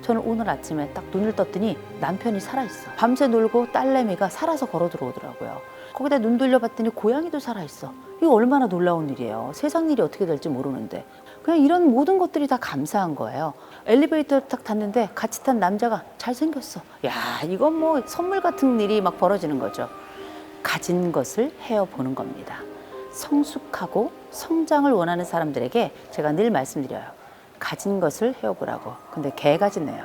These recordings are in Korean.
저는 오늘 아침에 딱 눈을 떴더니 남편이 살아있어. 밤새 놀고 딸내미가 살아서 걸어 들어오더라고요. 거기다 눈 돌려봤더니 고양이도 살아있어. 이거 얼마나 놀라운 일이에요. 세상 일이 어떻게 될지 모르는데. 그냥 이런 모든 것들이 다 감사한 거예요. 엘리베이터 딱 탔는데 같이 탄 남자가 잘생겼어. 야, 이건 뭐 선물 같은 일이 막 벌어지는 거죠. 가진 것을 헤어보는 겁니다. 성숙하고 성장을 원하는 사람들에게 제가 늘 말씀드려요. 가진 것을 헤어보라고. 근데 개가 짖네요.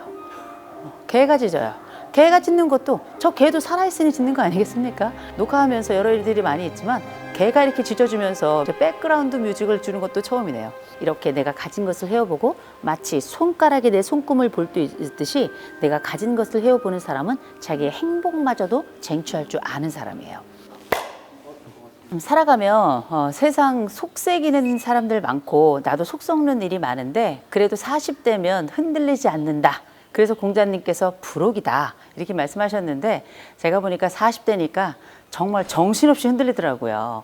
개가 짖어요. 개가 짖는 것도 저 개도 살아있으니 짖는 거 아니겠습니까? 녹화하면서 여러 일들이 많이 있지만 개가 이렇게 짖어주면서 백그라운드 뮤직을 주는 것도 처음이네요. 이렇게 내가 가진 것을 헤어보고 마치 손가락이 내 손금을 볼 수 있듯이 내가 가진 것을 헤어보는 사람은 자기의 행복마저도 쟁취할 줄 아는 사람이에요. 살아가면 세상 속썩이는 사람들 많고 나도 속 썩는 일이 많은데 그래도 40대면 흔들리지 않는다. 그래서 공자님께서 부록이다 이렇게 말씀하셨는데 제가 보니까 40대니까 정말 정신없이 흔들리더라고요.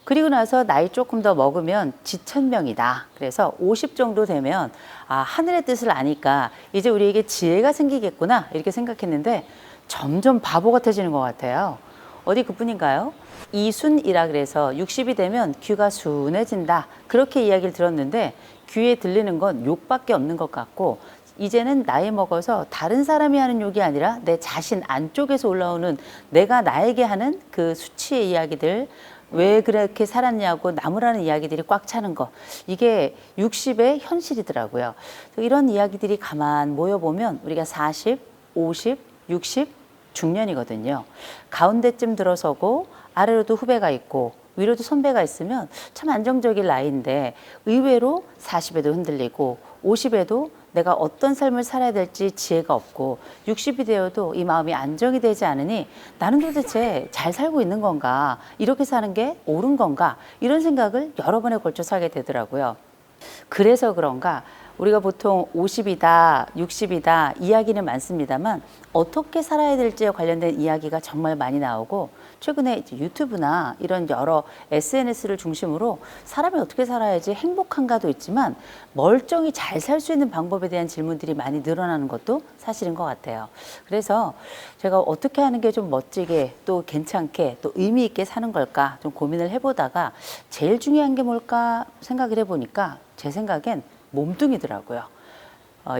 그리고 나서 나이 조금 더 먹으면 지천명이다. 그래서 50 정도 되면 하늘의 뜻을 아니까 이제 우리에게 지혜가 생기겠구나 이렇게 생각했는데 점점 바보 같아지는 것 같아요. 어디 그뿐인가요? 이순이라 그래서 60이 되면 귀가 순해진다 그렇게 이야기를 들었는데 귀에 들리는 건 욕밖에 없는 것 같고 이제는 나이 먹어서 다른 사람이 하는 욕이 아니라 내 자신 안쪽에서 올라오는 내가 나에게 하는 그 수치의 이야기들 왜 그렇게 살았냐고 나무라는 이야기들이 꽉 차는 거 이게 60의 현실이더라고요. 이런 이야기들이 가만 모여보면 우리가 40, 50, 60 중년이거든요. 가운데쯤 들어서고 아래로도 후배가 있고 위로도 선배가 있으면 참 안정적인 나이인데 의외로 40에도 흔들리고 50에도 내가 어떤 삶을 살아야 될지 지혜가 없고 60이 되어도 이 마음이 안정이 되지 않으니 나는 도대체 잘 살고 있는 건가 이렇게 사는 게 옳은 건가 이런 생각을 여러 번에 걸쳐서 하게 되더라고요. 그래서 그런가 우리가 보통 50이다, 60이다 이야기는 많습니다만 어떻게 살아야 될지에 관련된 이야기가 정말 많이 나오고 최근에 이제 유튜브나 이런 여러 SNS를 중심으로 사람이 어떻게 살아야지 행복한가도 있지만 멀쩡히 잘 살 수 있는 방법에 대한 질문들이 많이 늘어나는 것도 사실인 것 같아요. 그래서 제가 어떻게 하는 게 좀 멋지게 또 괜찮게 또 의미 있게 사는 걸까 좀 고민을 해보다가 제일 중요한 게 뭘까 생각을 해보니까 제 생각엔 몸뚱이더라고요.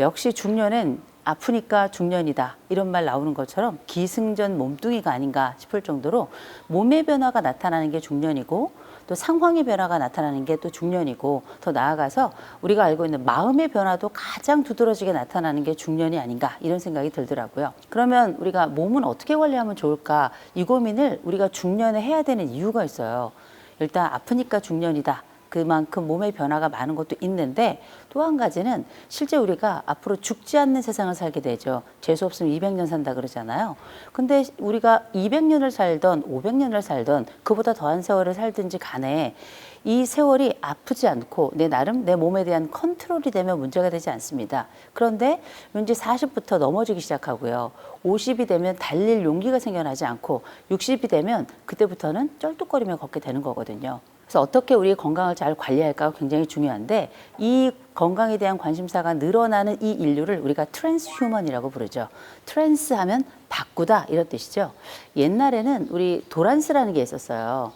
역시 중년은 아프니까 중년이다 이런 말 나오는 것처럼 기승전 몸뚱이가 아닌가 싶을 정도로 몸의 변화가 나타나는 게 중년이고 또 상황의 변화가 나타나는 게 또 중년이고 더 나아가서 우리가 알고 있는 마음의 변화도 가장 두드러지게 나타나는 게 중년이 아닌가 이런 생각이 들더라고요. 그러면 우리가 몸은 어떻게 관리하면 좋을까 이 고민을 우리가 중년에 해야 되는 이유가 있어요. 일단 아프니까 중년이다. 그만큼 몸의 변화가 많은 것도 있는데 또 한 가지는 실제 우리가 앞으로 죽지 않는 세상을 살게 되죠. 재수 없으면 200년 산다 그러잖아요. 근데 우리가 200년을 살던 500년을 살던 그보다 더한 세월을 살든지 간에 이 세월이 아프지 않고 내 나름 내 몸에 대한 컨트롤이 되면 문제가 되지 않습니다. 그런데 왠지 40부터 넘어지기 시작하고요. 50이 되면 달릴 용기가 생겨나지 않고 60이 되면 그때부터는 쩔뚝거리며 걷게 되는 거거든요. 그래서 어떻게 우리의 건강을 잘 관리할까가 굉장히 중요한데 이 건강에 대한 관심사가 늘어나는 이 인류를 우리가 트랜스휴먼이라고 부르죠. 트랜스 하면 바꾸다 이런 뜻이죠. 옛날에는 우리 도란스라는 게 있었어요.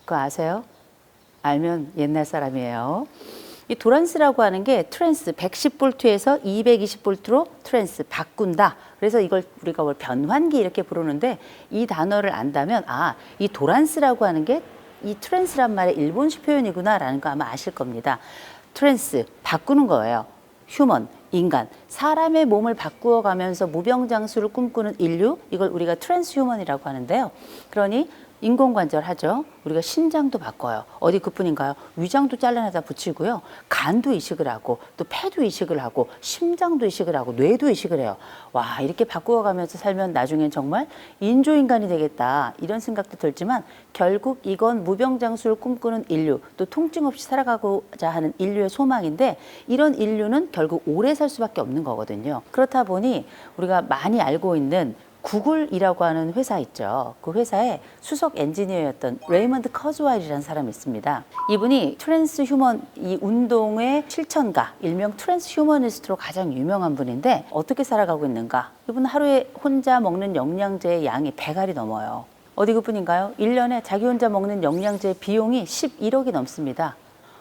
그거 아세요? 알면 옛날 사람이에요. 이 도란스라고 하는 게 트랜스 110볼트에서 220볼트로 트랜스 바꾼다. 그래서 이걸 우리가 변환기 이렇게 부르는데 이 단어를 안다면 이 도란스라고 하는 게 이 트랜스란 말의 일본식 표현이구나라는 거 아마 아실 겁니다. 트랜스, 바꾸는 거예요. 휴먼, 인간, 사람의 몸을 바꾸어 가면서 무병장수를 꿈꾸는 인류, 이걸 우리가 트랜스휴먼이라고 하는데요. 그러니 인공관절 하죠. 우리가 신장도 바꿔요. 어디 그뿐인가요? 위장도 잘라내다 붙이고요. 간도 이식을 하고 또 폐도 이식을 하고 심장도 이식을 하고 뇌도 이식을 해요. 와, 이렇게 바꾸어가면서 살면 나중엔 정말 인조인간이 되겠다 이런 생각도 들지만 결국 이건 무병장수를 꿈꾸는 인류 또 통증 없이 살아가고자 하는 인류의 소망인데 이런 인류는 결국 오래 살 수밖에 없는 거거든요. 그렇다 보니 우리가 많이 알고 있는 구글이라고 하는 회사 있죠. 그 회사에 수석 엔지니어였던 레이먼드 커즈와일이라는 사람이 있습니다. 이분이 트랜스 휴먼 이 운동의 실천가, 일명 트랜스 휴머니스트로 가장 유명한 분인데 어떻게 살아가고 있는가? 이분 하루에 혼자 먹는 영양제의 양이 100알이 넘어요. 어디 그뿐인가요? 1년에 자기 혼자 먹는 영양제 비용이 11억이 넘습니다.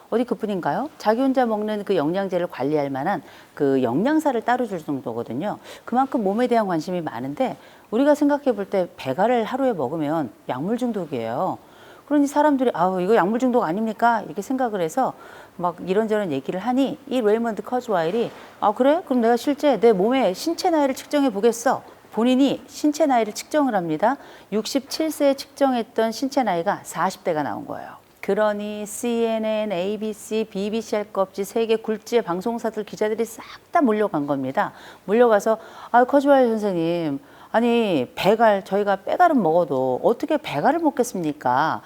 어디 그뿐인가요? 자기 혼자 먹는 그 영양제를 관리할 만한 그 영양사를 따로 줄 정도거든요. 그만큼 몸에 대한 관심이 많은데 우리가 생각해 볼 때 100알을 하루에 먹으면 약물 중독이에요. 그러니 사람들이 아우 이거 약물 중독 아닙니까? 이렇게 생각을 해서 막 이런저런 얘기를 하니 이 레이먼드 커즈와일이 아 그래? 그럼 내가 실제 내 몸의 신체 나이를 측정해 보겠어. 본인이 신체 나이를 측정을 합니다. 67세에 측정했던 신체 나이가 40대가 나온 거예요. 그러니 CNN, ABC, BBC 할 것 없이 세계 굴지의 방송사들 기자들이 싹 다 몰려간 겁니다. 몰려가서 아 커즈와일 선생님 아니 100알 저희가 100알은 먹어도 어떻게 100알을 먹겠습니까?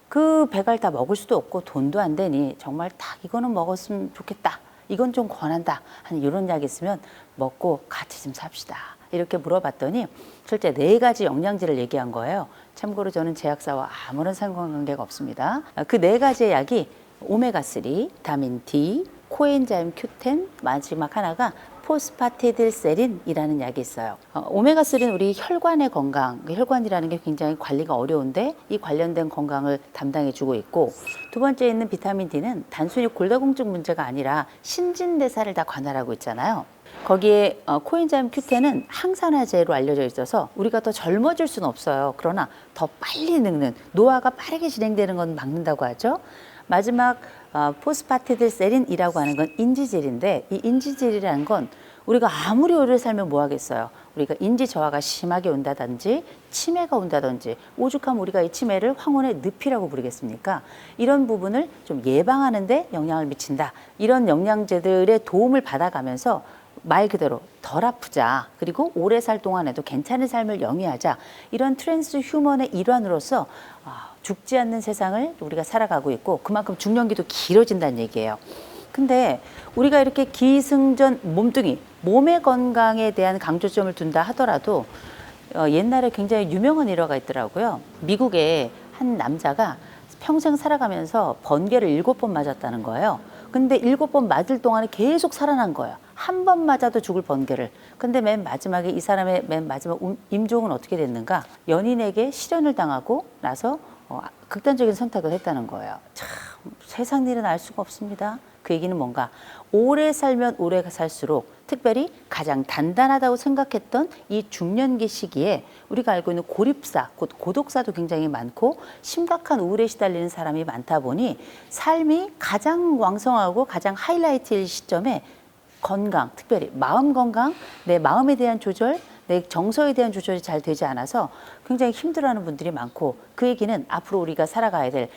그 100알 다 먹을 수도 없고 돈도 안 되니 정말 딱 이거는 먹었으면 좋겠다. 이건 좀 권한다. 하는 이런 이야기 있으면 먹고 같이 좀 삽시다. 이렇게 물어봤더니 실제 4가지 영양제를 얘기한 거예요. 참고로 저는 제약사와 아무런 상관관계가 없습니다. 그 4가지의 약이 오메가3, 비타민 D, 코엔자임 Q10, 마지막 하나가 포스파티딜세린이라는 약이 있어요. 오메가3는 우리 혈관의 건강, 혈관이라는 게 굉장히 관리가 어려운데 이 관련된 건강을 담당해주고 있고 두 번째 있는 비타민 D는 단순히 골다공증 문제가 아니라 신진대사를 다 관할하고 있잖아요. 거기에 코엔자임 Q10은 항산화제로 알려져 있어서 우리가 더 젊어질 수는 없어요. 그러나 더 빨리 늙는 노화가 빠르게 진행되는 건 막는다고 하죠. 마지막 포스파티딜세린이라고 하는 건 인지질인데 이 인지질이라는 건 우리가 아무리 오래 살면 뭐 하겠어요. 우리가 인지 저하가 심하게 온다든지 치매가 온다든지 오죽하면 우리가 이 치매를 황혼의 늪이라고 부르겠습니까? 이런 부분을 좀 예방하는 데 영향을 미친다. 이런 영양제들의 도움을 받아가면서 말 그대로 덜 아프자 그리고 오래 살 동안에도 괜찮은 삶을 영위하자 이런 트랜스 휴먼의 일환으로서 죽지 않는 세상을 우리가 살아가고 있고 그만큼 중년기도 길어진다는 얘기예요. 근데 우리가 이렇게 기승전 몸뚱이 몸의 건강에 대한 강조점을 둔다 하더라도 옛날에 굉장히 유명한 일화가 있더라고요. 미국의 한 남자가 평생 살아가면서 번개를 7번 맞았다는 거예요. 근데 7번 맞을 동안에 계속 살아난 거예요. 한 번 맞아도 죽을 번개를. 근데 맨 마지막에 이 사람의 맨 마지막 임종은 어떻게 됐는가? 연인에게 실연을 당하고 나서 극단적인 선택을 했다는 거예요. 참 세상 일은 알 수가 없습니다. 그 얘기는 뭔가 오래 살면 오래 살수록 특별히 가장 단단하다고 생각했던 이 중년기 시기에 우리가 알고 있는 고립사, 곧 고독사도 굉장히 많고 심각한 우울에 시달리는 사람이 많다 보니 삶이 가장 왕성하고 가장 하이라이트일 시점에 건강, 특별히 마음 건강, 내 마음에 대한 조절, 내 정서에 대한 조절이 잘 되지 않아서 굉장히 힘들어하는 분들이 많고 그 얘기는 앞으로 우리가 살아가야 될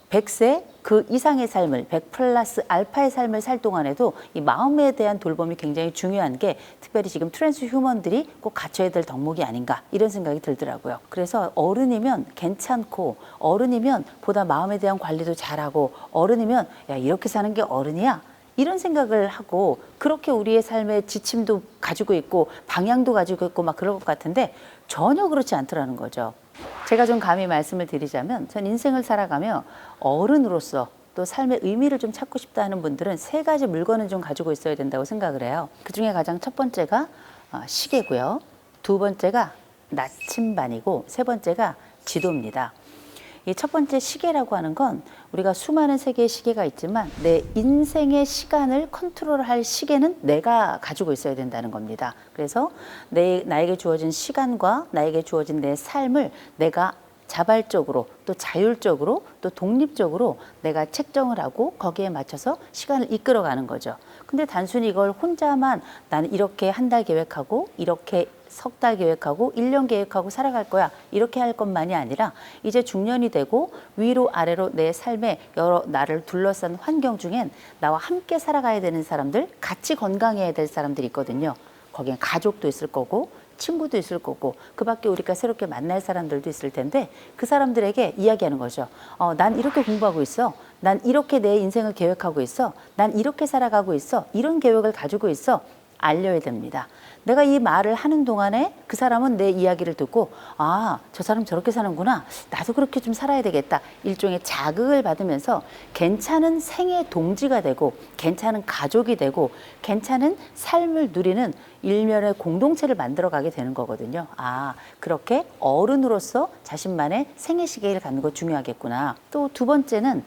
100세 그 이상의 삶을 100 플러스 알파의 삶을 살 동안에도 이 마음에 대한 돌봄이 굉장히 중요한 게 특별히 지금 트랜스 휴먼들이 꼭 갖춰야 될 덕목이 아닌가 이런 생각이 들더라고요. 그래서 어른이면 괜찮고 어른이면 보다 마음에 대한 관리도 잘하고 어른이면 야 이렇게 사는 게 어른이야? 이런 생각을 하고 그렇게 우리의 삶의 지침도 가지고 있고 방향도 가지고 있고 막 그럴 것 같은데 전혀 그렇지 않더라는 거죠. 제가 좀 감히 말씀을 드리자면 전 인생을 살아가며 어른으로서 또 삶의 의미를 좀 찾고 싶다 하는 분들은 3가지 물건은 좀 가지고 있어야 된다고 생각을 해요. 그중에 가장 첫 번째가 시계고요. 2번째가 나침반이고 3번째가 지도입니다. 이 첫 번째 시계라고 하는 건 우리가 수많은 세계의 시계가 있지만 내 인생의 시간을 컨트롤할 시계는 내가 가지고 있어야 된다는 겁니다. 그래서 나에게 주어진 시간과 나에게 주어진 내 삶을 내가 자발적으로 또 자율적으로 또 독립적으로 내가 책정을 하고 거기에 맞춰서 시간을 이끌어가는 거죠. 근데 단순히 이걸 혼자만 나는 이렇게 한 달 계획하고 이렇게 석 달 계획하고 1년 계획하고 살아갈 거야 이렇게 할 것만이 아니라 이제 중년이 되고 위로 아래로 내 삶의 여러 나를 둘러싼 환경 중엔 나와 함께 살아가야 되는 사람들 같이 건강해야 될 사람들이 있거든요. 거기엔 가족도 있을 거고 친구도 있을 거고 그 밖에 우리가 새롭게 만날 사람들도 있을 텐데 그 사람들에게 이야기하는 거죠. 난 이렇게 공부하고 있어. 난 이렇게 내 인생을 계획하고 있어. 난 이렇게 살아가고 있어. 이런 계획을 가지고 있어. 알려야 됩니다. 내가 이 말을 하는 동안에 그 사람은 내 이야기를 듣고 아, 저 사람 저렇게 사는구나. 나도 그렇게 좀 살아야 되겠다. 일종의 자극을 받으면서 괜찮은 생애 동지가 되고 괜찮은 가족이 되고 괜찮은 삶을 누리는 일면의 공동체를 만들어가게 되는 거거든요. 아, 그렇게 어른으로서 자신만의 생애 시계를 갖는 거 중요하겠구나. 또 두 번째는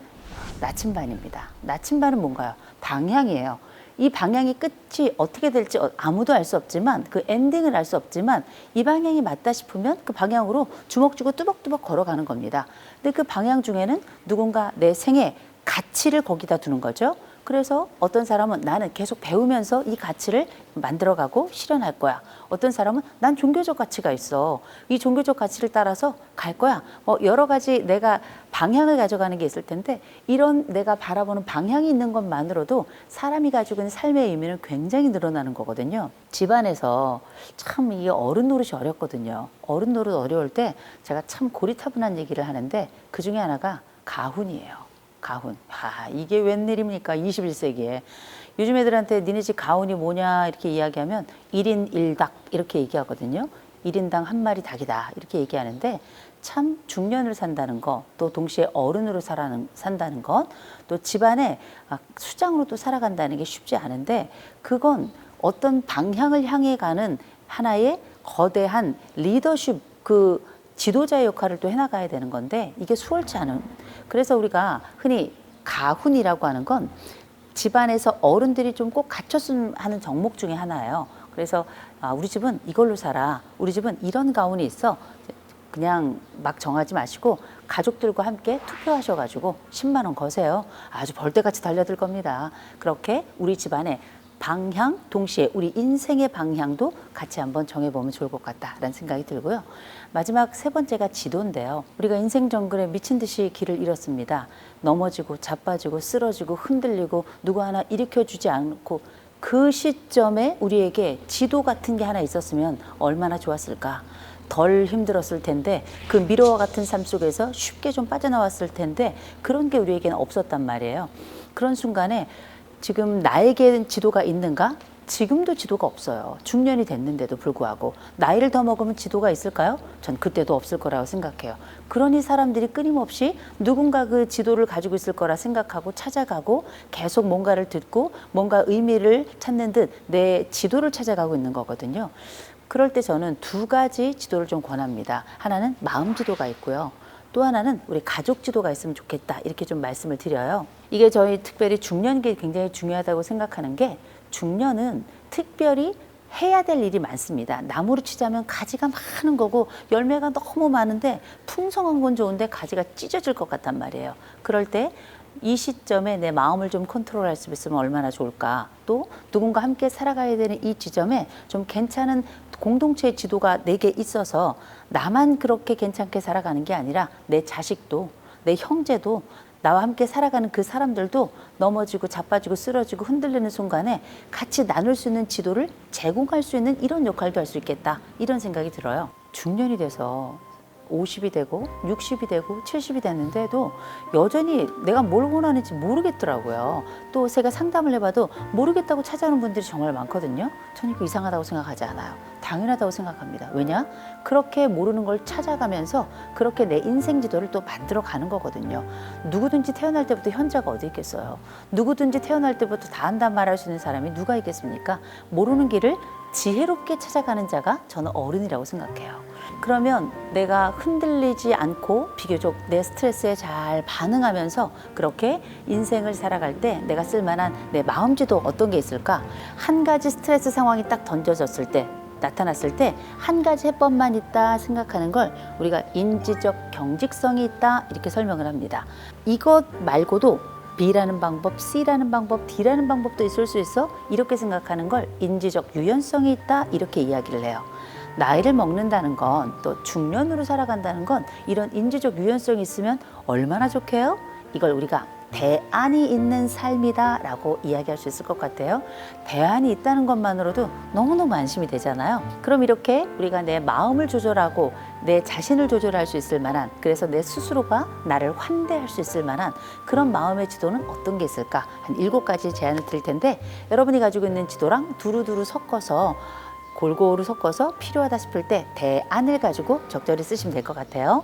나침반입니다. 나침반은 뭔가요? 방향이에요. 이 방향이 끝이 어떻게 될지 아무도 알 수 없지만 그 엔딩을 알 수 없지만 이 방향이 맞다 싶으면 그 방향으로 주먹 쥐고 뚜벅뚜벅 걸어가는 겁니다. 근데 그 방향 중에는 누군가 내 생애 가치를 거기다 두는 거죠. 그래서 어떤 사람은 나는 계속 배우면서 이 가치를 만들어가고 실현할 거야. 어떤 사람은 난 종교적 가치가 있어. 이 종교적 가치를 따라서 갈 거야. 여러 가지 내가 방향을 가져가는 게 있을 텐데 이런 내가 바라보는 방향이 있는 것만으로도 사람이 가지고 있는 삶의 의미는 굉장히 늘어나는 거거든요. 집안에서 참 이 어른 노릇이 어렵거든요. 어른 노릇 어려울 때 제가 참 고리타분한 얘기를 하는데 그 중에 하나가 가훈이에요. 가훈. 아, 이게 웬일입니까? 21세기에. 요즘 애들한테 니네 집 가훈이 뭐냐 이렇게 이야기하면 1인 1닭 이렇게 얘기하거든요. 1인당 한 마리 닭이다 이렇게 얘기하는데 참 중년을 산다는 거, 또 동시에 어른으로 산다는 것, 또 집안에 수장으로 또 살아간다는 게 쉽지 않은데 그건 어떤 방향을 향해 가는 하나의 거대한 리더십 그 지도자의 역할을 또 해나가야 되는 건데 이게 수월치 않은. 그래서 우리가 흔히 가훈이라고 하는 건 집안에서 어른들이 좀 꼭 갖췄으면 하는 정목 중에 하나예요. 그래서 우리 집은 이걸로 살아. 우리 집은 이런 가훈이 있어. 그냥 막 정하지 마시고 가족들과 함께 투표하셔가지고 10만 원 거세요. 아주 벌떼같이 달려들 겁니다. 그렇게 우리 집안에 방향, 동시에 우리 인생의 방향도 같이 한번 정해보면 좋을 것 같다라는 생각이 들고요. 마지막 세 번째가 지도인데요. 우리가 인생 정글에 미친 듯이 길을 잃었습니다. 넘어지고 자빠지고 쓰러지고 흔들리고 누구 하나 일으켜주지 않고 그 시점에 우리에게 지도 같은 게 하나 있었으면 얼마나 좋았을까. 덜 힘들었을 텐데 그 미러와 같은 삶 속에서 쉽게 좀 빠져나왔을 텐데 그런 게 우리에게는 없었단 말이에요. 그런 순간에 지금 나에게 지도가 있는가? 지금도 지도가 없어요. 중년이 됐는데도 불구하고. 나이를 더 먹으면 지도가 있을까요? 전 그때도 없을 거라고 생각해요. 그러니 사람들이 끊임없이 누군가 그 지도를 가지고 있을 거라 생각하고 찾아가고 계속 뭔가를 듣고 뭔가 의미를 찾는 듯 내 지도를 찾아가고 있는 거거든요. 그럴 때 저는 두 가지 지도를 좀 권합니다. 하나는 마음 지도가 있고요. 또 하나는 우리 가족 지도가 있으면 좋겠다 이렇게 좀 말씀을 드려요. 이게 저희 특별히 중년기에 굉장히 중요하다고 생각하는 게 중년은 특별히 해야 될 일이 많습니다. 나무로 치자면 가지가 많은 거고 열매가 너무 많은데 풍성한 건 좋은데 가지가 찢어질 것 같단 말이에요. 그럴 때 이 시점에 내 마음을 좀 컨트롤할 수 있으면 얼마나 좋을까. 또 누군가 함께 살아가야 되는 이 지점에 좀 괜찮은 공동체의 지도가 내게 있어서 나만 그렇게 괜찮게 살아가는 게 아니라 내 자식도 내 형제도 나와 함께 살아가는 그 사람들도 넘어지고 자빠지고 쓰러지고 흔들리는 순간에 같이 나눌 수 있는 지도를 제공할 수 있는 이런 역할도 할 수 있겠다 이런 생각이 들어요. 중년이 돼서 50이 되고 60이 되고 70이 됐는데도 여전히 내가 뭘 원하는지 모르겠더라고요. 또 제가 상담을 해봐도 모르겠다고 찾아오는 분들이 정말 많거든요. 저는 이거 이상하다고 생각하지 않아요. 당연하다고 생각합니다. 왜냐? 그렇게 모르는 걸 찾아가면서 그렇게 내 인생 지도를 또 만들어 가는 거거든요. 누구든지 태어날 때부터 현자가 어디 있겠어요. 누구든지 태어날 때부터 다 안다 말할 수 있는 사람이 누가 있겠습니까? 모르는 길을 지혜롭게 찾아가는 자가 저는 어른이라고 생각해요. 그러면 내가 흔들리지 않고 비교적 내 스트레스에 잘 반응하면서 그렇게 인생을 살아갈 때 내가 쓸만한 내 마음지도 어떤 게 있을까? 한 가지 스트레스 상황이 딱 던져졌을 때 나타났을 때 한 가지 해법만 있다 생각하는 걸 우리가 인지적 경직성이 있다 이렇게 설명을 합니다. 이것 말고도 B라는 방법, C라는 방법, D라는 방법도 있을 수 있어 이렇게 생각하는 걸 인지적 유연성이 있다 이렇게 이야기를 해요. 나이를 먹는다는 건 또 중년으로 살아간다는 건 이런 인지적 유연성이 있으면 얼마나 좋게요? 이걸 우리가 대안이 있는 삶이다라고 이야기할 수 있을 것 같아요. 대안이 있다는 것만으로도 너무너무 안심이 되잖아요. 그럼 이렇게 우리가 내 마음을 조절하고 내 자신을 조절할 수 있을 만한, 그래서 내 스스로가 나를 환대할 수 있을 만한 그런 마음의 지도는 어떤 게 있을까? 한 7가지 제안을 드릴 텐데, 여러분이 가지고 있는 지도랑 두루두루 섞어서, 골고루 섞어서 필요하다 싶을 때 대안을 가지고 적절히 쓰시면 될 것 같아요.